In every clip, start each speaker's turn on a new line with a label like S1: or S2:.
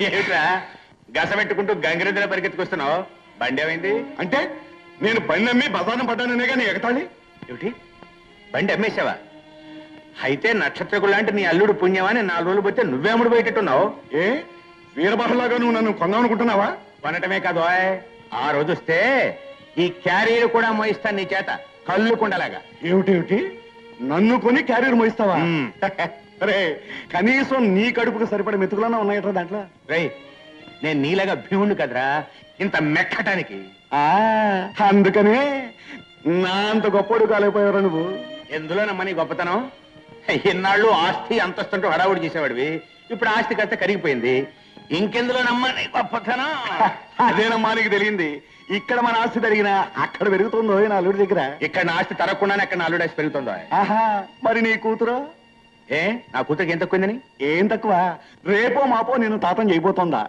S1: ఏమిట్రా గస పెట్టుకుంటూ గంగిరెద్దుల పరిగెత్తుకొస్తున్నావు? బండి ఏమైంది?
S2: అంటే నేను బండి అమ్మి బజార్న పడ్డాననే కానీ ఎగతాళి
S1: ఏమిటి? బండి అమ్మేశావా? అయితే నక్షత్రకుడు లాంటి నీ అల్లుడు పుణ్యమని 4 రోజులు పోతే నువ్వే అమ్ముడు పోయేటట్టున్నావు.
S2: ఏ వీరబాహులాగా నువ్వు నన్ను కొందామనుకుంటున్నావా?
S1: కొనటమే కాదు, ఆ రోజు వస్తే ఈ క్యారియర్ కూడా మోయిస్తాను నీ చేత, కళ్ళు కుండలాగా.
S2: ఏమిటేమిటి? నన్ను కొని క్యారియర్ మోయిస్తావా? అరే కనీసం నీ కడుపుకు సరిపడే మెతుకులన్నా ఉన్నాయట్రా దాంట్లో.
S1: రేయ్, నేను నీలాగా భీముడు కదరా ఇంత మెక్కటానికి.
S2: అందుకనే నా అంత గొప్పడు కాలేకపోయారా నువ్వు.
S1: ఎందులో నమ్మని గొప్పతనం? ఎన్నాళ్ళు ఆస్తి అంతస్తుంటూ హడావుడి చేసేవాడివి, ఇప్పుడు ఆస్తి కాస్త కరిగిపోయింది. ఇంకెందులో నమ్మని గొప్పతనం?
S2: అదేనమ్మా నీకు తెలియంది. ఇక్కడ మన ఆస్తి తరిగినా అక్కడ పెరుగుతుందో నా అల్లుడి దగ్గర.
S1: ఇక్కడ నా ఆస్తి తరగకుండానే అక్కడ నా అల్లుడి ఆస్తి పెరుగుతుందో.
S2: ఆహా, మరి నీ కూతురు?
S1: ఏ నా కూతురికి ఏం తక్కువైందని?
S2: ఏం తక్కువ? రేపో మాపో నేను తాతం చేయబోతోందా?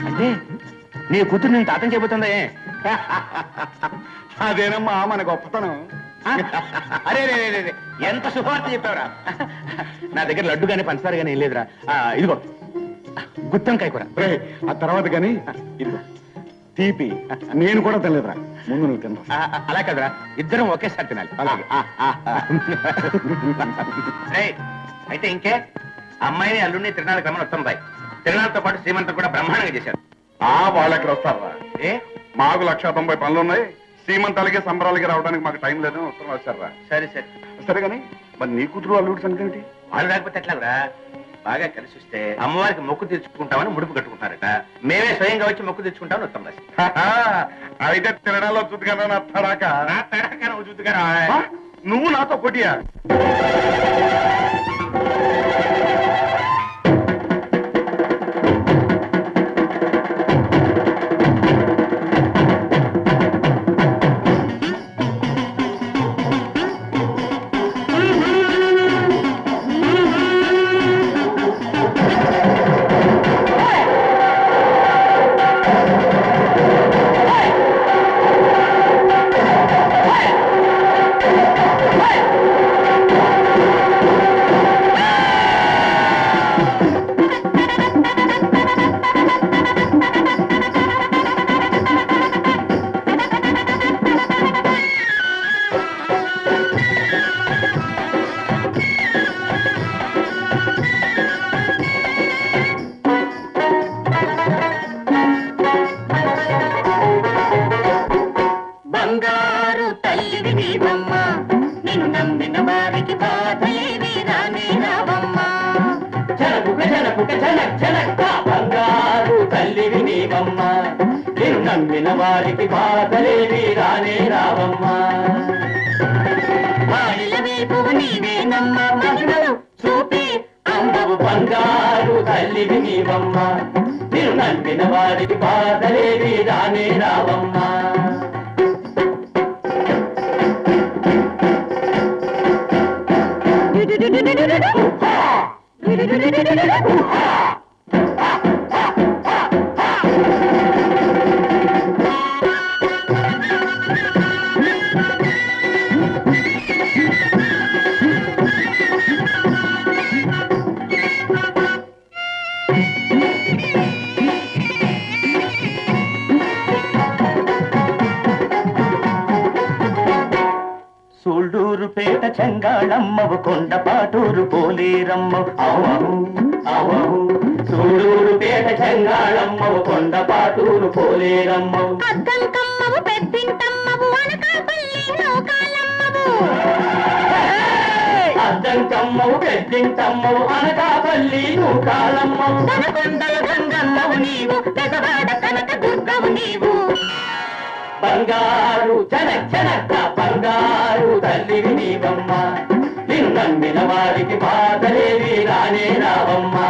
S1: అంటే నీ కూతురు నేను తాతం చేయబోతుందా?
S2: అదేనమ్మా మన గొప్పతనం.
S1: అరే రే ఎంత శుభవార్త చెప్పావురా. నా దగ్గర లడ్డు గానీ పంచదార గానీ ఏం లేదురా. ఇదిగో గుత్తంకాయ కూర.
S2: ఆ తర్వాత గాని ఇదిగో తీపి. నేను కూడా తినలేదురా, ముందు నువ్వు తిన్నా.
S1: అలా కదరా, ఇద్దరం ఒకేసారి తినాలి.
S2: అలాగే.
S1: అయితే ఇంకే అమ్మాయిని అల్లుడిని తిరణాలకు రమ్మని వస్తాయి. తిరణాలతో పాటు శ్రీమంతం కూడా బ్రహ్మాండంగా చేశారు.
S2: వాళ్ళు ఎక్కడ వస్తారా? మాకు 190 పనులున్నాయి. శ్రీమంతాలకి సంబరాలకి రావడానికి మాకు టైం లేదు. ఉత్తరం వచ్చారా?
S1: సరే సరే
S2: సరే కానీ మరి నీ కూతురు అల్లుడి సంగతి ఏమిటి?
S1: వాళ్ళు రాకపోతే ఎట్లాగరా? బాగా కలిసి వస్తే అమ్మవారికి మొక్కు తీర్చుకుంటామని ముడుపు కట్టుకుంటారట. మేమే స్వయంగా వచ్చి మొక్కు తీర్చుకుంటామని ఉత్తరం రాసి.
S2: అయితే తిరణాల్లో చూద్దుగా నా తడాక.
S1: నా తడాక నువ్వు చూద్దుగా.
S2: నువ్వు నాతో పోటీయా?
S3: నమ్మిన వారికి బాధలేవి రానే రావమ్మా. చూపి అమ్మవు బంగారు తల్లివి నీవమ్మా. నేను నమ్మిన వారికి బాధలేవి రానే రావమ్మా. సూళ్ళూరుపేట చెంగాళమ్మవు కొండపాటూరు పోలేరమ్మవు. అవహు అవహు సూళ్ళూరుపేట చెంగాళమ్మవు కొండపాటూరు పోలేరమ్మవు.
S4: అద్దంకమ్మవు పెద్దింటమ్మవు అనకాపల్లి నౌకాలమ్మవు.
S3: అద్దంకమ్మవు పెద్దింటమ్మవు అనకాపల్లి నౌకాలమ్మవు.
S4: తనకొండల గంగమ్మవు నీవు, పెదవాడ కనక దుర్గవు నీవు.
S3: బంగారు జనక్ జనక బంగారు తల్లివి నీవమ్మా. నిన్ను నమ్మిన వారికి బాధలేవి రానే రావమ్మా.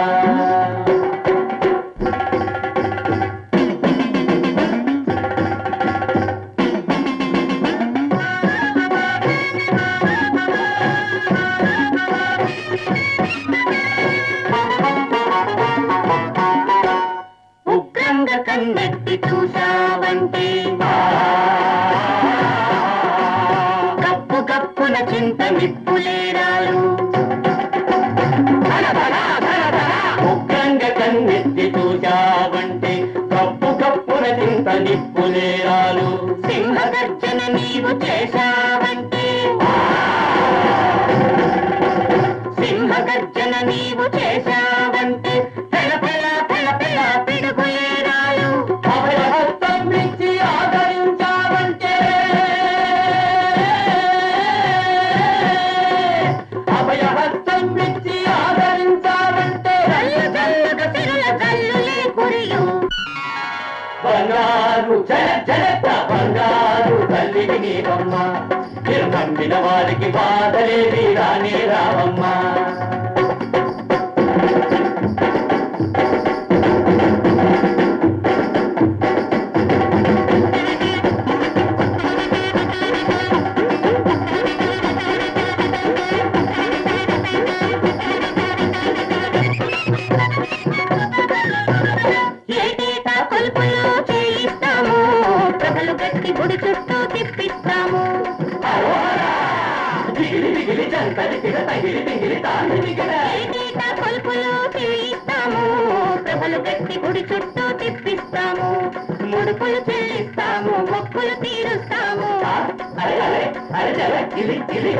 S4: ఉగ్రంగా కన్నెత్తి చూసావంటే గప్పు గప్పున చింత నిప్పులేరాలు.
S3: ఉగ్రంగా కన్నెత్తి నిప్పులేరాలు
S4: సింహగర్జన నీవు చేశావంటే సింహగర్జన నీవు చేశావంటే పెళ్ళ పెళ్ళ పెళ్ళ పెళ్ళ పిడుగులేరాలు
S3: అభయహస్తం ఇచ్చి ఆదరించావంటే అభయహస్తం ఇచ్చి ఆదరించావంటే
S4: జల్లు జల్లుగా సిరుల జల్లులే కురియు
S3: బంగారు జగత్త బంగారు తల్లివి నీవమ్మ మీరు నమ్మిన వారికి బాధలేవి రానే రావమ్మ
S4: ఏటేటా కొలుపులు చేయిస్తాము ప్రభలు గట్టి గుడి చుట్టూ తిప్పిస్తాము
S3: దిగిలి దిగిలి జంతలి తిగ తగిలి దిగిలి తాగి దిగల
S4: ఏటేటా కొలుపులు చేయిస్తాము ప్రభలు గట్టి గుడి చుట్టూ తిప్పిస్తాము ముడుపులు చెల్లిస్తాము మొక్కులు తీరుస్తాము
S3: అరే అరే అరే జల గిలి గిలి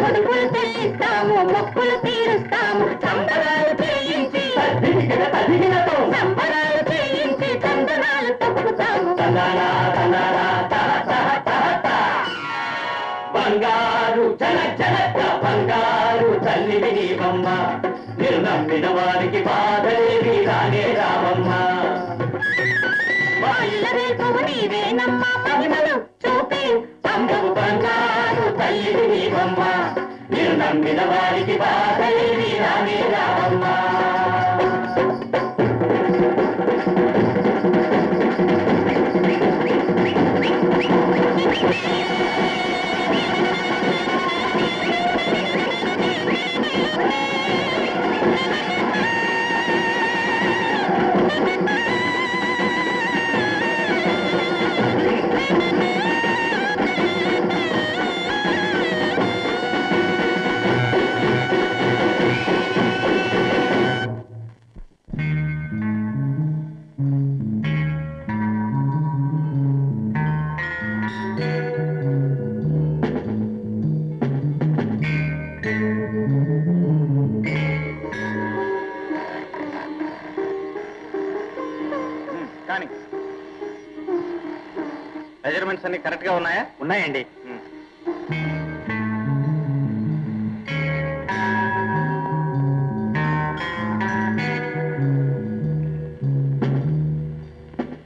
S4: ముడుపులు చెల్లిస్తాము మొక్కులు తీరుస్తాము సంబరాలు చేయించి
S3: దిగిన తదిగినతో
S4: సంబరాలు చేయించి చందనాలు తొక్కుతాము
S3: తనాలా తనాలా తహ తహ తహ తహ. బంగారు జనక బంగారు తల్లివి నీవమ్మ మీరు నమ్మిన వారికి బాధలేవి రానే రావమ్మ
S4: వాళ్ళ రేపువు నీవేనమ్మా మహిమలు చూపే
S3: అందవు బంగారు తల్లివి నీవమ్మ మీరు నమ్మిన వారికి బాధలేవి రానే రావమ్మ
S1: కానీ మెజర్మెంట్స్ అన్ని కరెక్ట్ గా ఉన్నాయా? ఉన్నాయండి.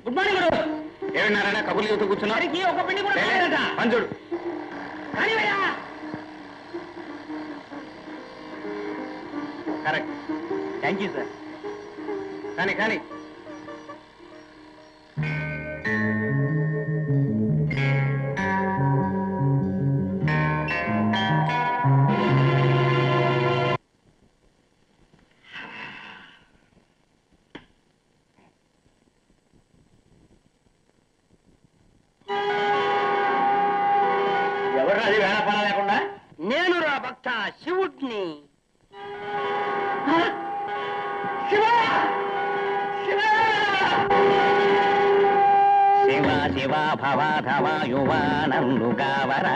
S3: గుడ్ మార్నింగ్ గురు
S1: ఏమన్నారా కబుర్లు చెబుతూ కూర్చున్నా?
S3: ఒక పిండి కూడా
S1: పంచుడు కరెక్ట్.
S3: థ్యాంక్ యూ సార్
S1: కానీ కానీ
S3: ఎవరు అది వేళపాల లేకుండా
S4: నేను రా భక్త శివుడిని
S3: శివ శివ
S1: శివ భవాధవ యువానందు గావర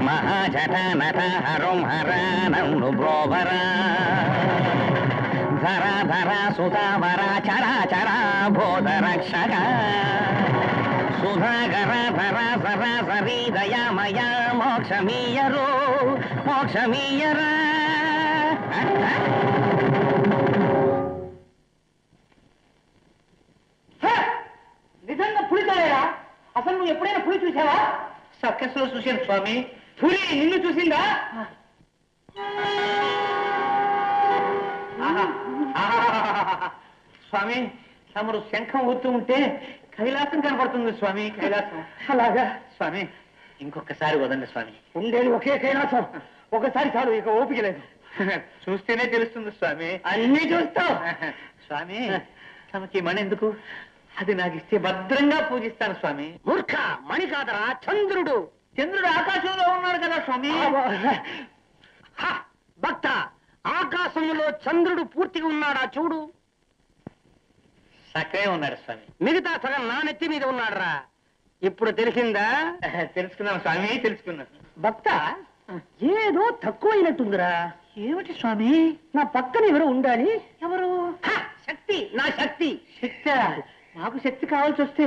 S1: మహాజట నట హరం హరానందు బ్రోవర ధర ధర సుధావర చరా చరా బోధ రక్షక సుధాగర ధర సర సరీ దయామయ మోక్షమీయరు మోక్షమీయరా.
S3: నిజంగా పులి తోలేరా? అసలు నువ్వు ఎప్పుడైనా పులి చూసావా? సర్కస్ లో చూశాను స్వామి. పులి నిన్ను చూసిందా? ఆహా, ఆహా. స్వామి తమరు శంఖం ఊతూ ఉంటే కైలాసం కనపడుతుంది స్వామి. కైలాసం అలాగా స్వామి. ఇంకొకసారి వదండి స్వామి. ఉండేది ఒకే కైలాసం. ఒకసారి చాలు, ఇక ఓపిక లేదు. చూస్తేనే తెలుస్తుంది స్వామి. అన్నీ చూస్తావు స్వామి. తమకి మణి ఎందుకు? అది నాకు ఇస్తే భద్రంగా పూజిస్తాను స్వామి.
S4: మూర్ఖ మణి కాదరా చంద్రుడు.
S3: చంద్రుడు ఆకాశంలో ఉన్నాడు కదా స్వామి.
S4: భక్త ఆకాశంలో చంద్రుడు పూర్తిగా ఉన్నాడా చూడు.
S3: చక్కగా ఉన్నాడు స్వామి.
S5: మిగతా సగం నా నెత్తి మీద ఉన్నాడురా. ఇప్పుడు తెలిసిందా?
S3: తెలుసుకున్నాను స్వామి, తెలుసుకున్నాను.
S5: భక్త, ఏదో తక్కువైనట్టుందిరా.
S3: ఏమిటి స్వామి?
S5: నా పక్కన ఎవరు ఉండాలి.
S3: ఎవరు?
S5: శక్తి, నా శక్తి.
S3: శక్తి? నాకు శక్తి కావాల్సి వస్తే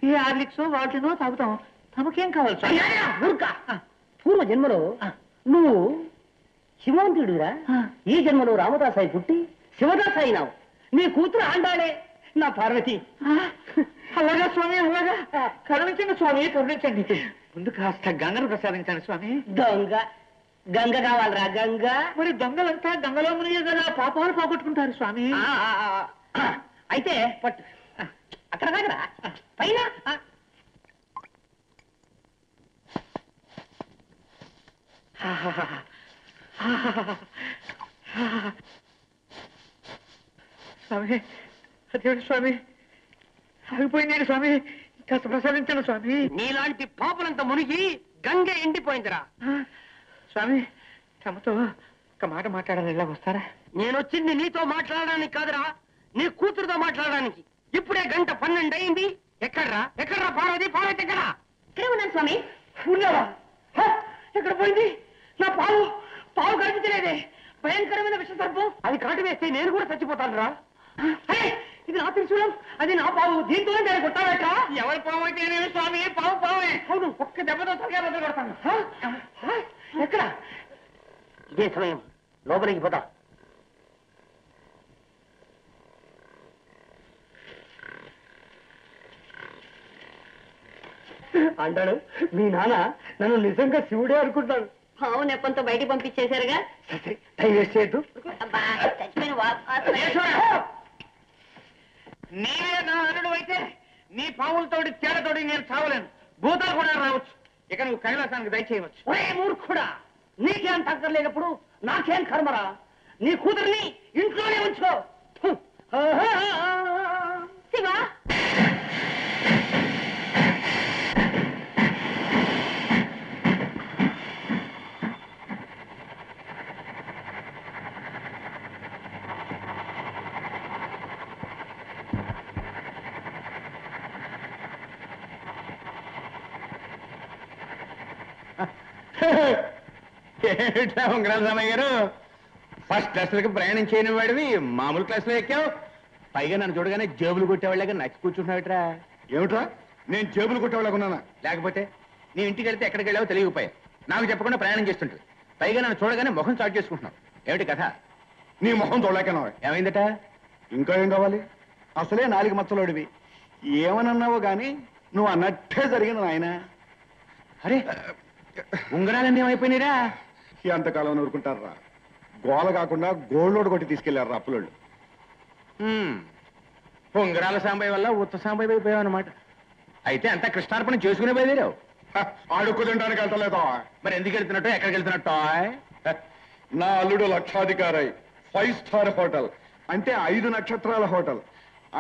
S3: ఏ ఆర్లిక్సో వాటినో తాగుతాం. తమకేం కావాలి స్వామి?
S5: ఊరుకా. పూర్వ జన్మలో నువ్వు శివంతుడురా. ఈ జన్మలో రామదాసాయి పుట్టి శివదాస్ అయినావు. నీ కూతురు ఆండాలే నా పార్వతి.
S3: అలాగా స్వామి, అలాగా. కరుణించండి స్వామి, కరుణించండి. ముందు కాస్త గంగను ప్రసాదించండి స్వామి.
S5: గంగ గంగ కావాలరా, గంగ.
S3: మరి దొంగలంతా గంగలో మునిగే కదా పాపాలు పోగొట్టుకుంటారు స్వామి.
S5: అయితే పట్టు. అక్కడ కాదురా, పైన.
S3: స్వామి, అదేమిటి స్వామి, ఆగిపోయింది స్వామి. కాస్త ప్రసాదించండి స్వామి.
S5: నీలాంటి పాపలంతా మునిగి గంగ ఎండిపోయిందిరా.
S3: స్వామి, తమతో ఒక మాట మాట్లాడాలి, ఇలా వస్తారా?
S5: నేనొచ్చింది నీతో మాట్లాడడానికి కాదురా, నీ కూతురుతో మాట్లాడడానికి. ఇప్పుడే 1:12 అయింది. ఎక్కడ్రా ఎక్కడ్రా పార్వతి? పార్వతి ఎక్కడా?
S4: ఇక్కడే ఉన్నాను స్వామి.
S5: ఉన్నావా? ఎక్కడ పోయింది నా పావు? పావు కనిపించలేదే. భయంకరమైన విష సర్పం. అది కాటు వేస్తే నేను కూడా చచ్చిపోతాను రా. ఇది నా త్రిశూలం, అది నా పావు. దీంతో నేను కొట్టాలట.
S3: ఎవరి పావు అయితే నేను స్వామి, పావు పావే.
S5: అవును, ఒక్క దెబ్బతో తలగా బదులు కొడతాను. ఎక్కడ? ఇదే సమయం, లోపలికి పోతా. అంటాడు మీ నాన్న నన్ను నిజంగా శివుడే అనుకుంటాడు.
S4: పావు నెప్పంతో బయటికి పంపించేశారుగా.
S5: టైం వేస్ట్ చేయొద్దు.
S4: అబ్బా, చచ్చిపోయిన
S3: నీవే నా అల్లుడు అయితే నీ పావులతోటి తేడతోటి నేను చావలేను. భూతాలు కూడా రావచ్చు. ఇక నువ్వు కైలాసానికి దయచేయవచ్చు.
S5: ఒరే మూర్ఖుడా, నీకేం తగ్గలేనప్పుడు నాకేం కర్మరా? నీ కూతుర్ని ఇంట్లోనే ఉంచుకో.
S4: శివా,
S1: ఏమిటా ఉంగరాల రామయ్య గారు, ఫస్ట్ క్లాసులకి ప్రయాణం చేయని వాడివి మామూలు క్లాసులో ఎక్కావు. పైగా నన్ను చూడగానే జేబులు కొట్టేవాళ్ళగా నచ్చి కూర్చుంటున్నావుట్రా.
S2: ఏమిట్రా, నేను జేబులు కొట్టేవాళ్ళకున్నానా?
S1: లేకపోతే నీ ఇంటికి వెళ్తే ఎక్కడికి వెళ్ళావో తెలియకపోయా. నాకు చెప్పకుండా ప్రయాణం చేస్తుంటుంది. పైగా నన్ను చూడగానే ముఖం చాటు చేసుకుంటున్నావు. ఏమిటి కథ?
S2: నీ మొహం తోలేకనా?
S1: ఏమైందట?
S2: ఇంకా ఏం కావాలి? అసలే 4 మచ్చలోడివి. ఏమనన్నావో గాని నువ్వు అన్నట్టే జరిగింది నాయన.
S1: అరే, ఉంగరాలన్నీ ఏమైపోయినాయిరా?
S2: ఎంతకాలం ఊరుకుంటారా? గోల కాకుండా గోల్డ్ కొట్టి తీసుకెళ్లారు అప్పులోళ్ళు.
S1: ఉంగరాల సాంబయ్య వల్ల ఉత్త సాంబయ్య అయిపోయావు అనమాట. అయితే అంతా కృష్ణార్పణ చేసుకునే బయలుదేరావు.
S2: అడుక్కు తినడానికి వెళ్తలేదా?
S1: మరి ఎందుకు వెళ్తున్నట్టు, ఎక్కడికి వెళ్తున్నట్టు?
S2: నా అల్లుడు లక్షాధికారి. 5 స్టార్ హోటల్ అంటే 5 నక్షత్రాల హోటల్.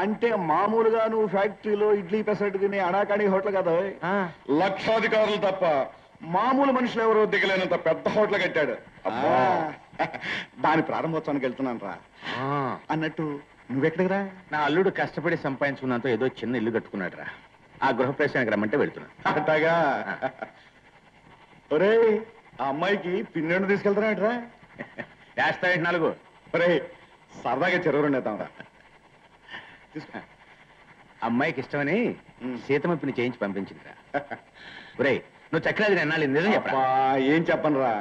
S2: అంటే మామూలుగా నువ్వు ఫ్యాక్టరీలో ఇడ్లీ పెసరట్టు తినే అడాకాడి హోటల్ కదా. లక్షాధికారులు తప్ప మామూలు మనుషులు ఎవరో దిగలేనంత పెద్ద హోటల్ కట్టాడు. దాని ప్రారంభోత్సవానికి వెళ్తున్నాను రా. అన్నట్టు నువ్వెక్కడికి రా?
S1: నా అల్లుడు కష్టపడి సంపాదించుకున్నంత ఏదో చిన్న ఇల్లు కట్టుకున్నాడు రా. ఆ గృహప్రవేశానికి రమ్మంటే వెళ్తున్నా.
S2: అట్టగా. ఒరే, ఆ అమ్మాయికి పిన్నెండు తీసుకెళ్తున్నాడరా?
S1: వేస్తావేంటి 4?
S2: ఒరే, సరదాగా చెరువు రెండేద్దాం రా.
S1: అమ్మాయికి ఇష్టమని సీతమ్మ పిన్ని చేయించి పంపించిందిరా. ఒరేయ్, నువ్వు చక్రాది అన్నాళ్ళు నిజం చెప్పరా?
S2: ఏం చెప్పను రా.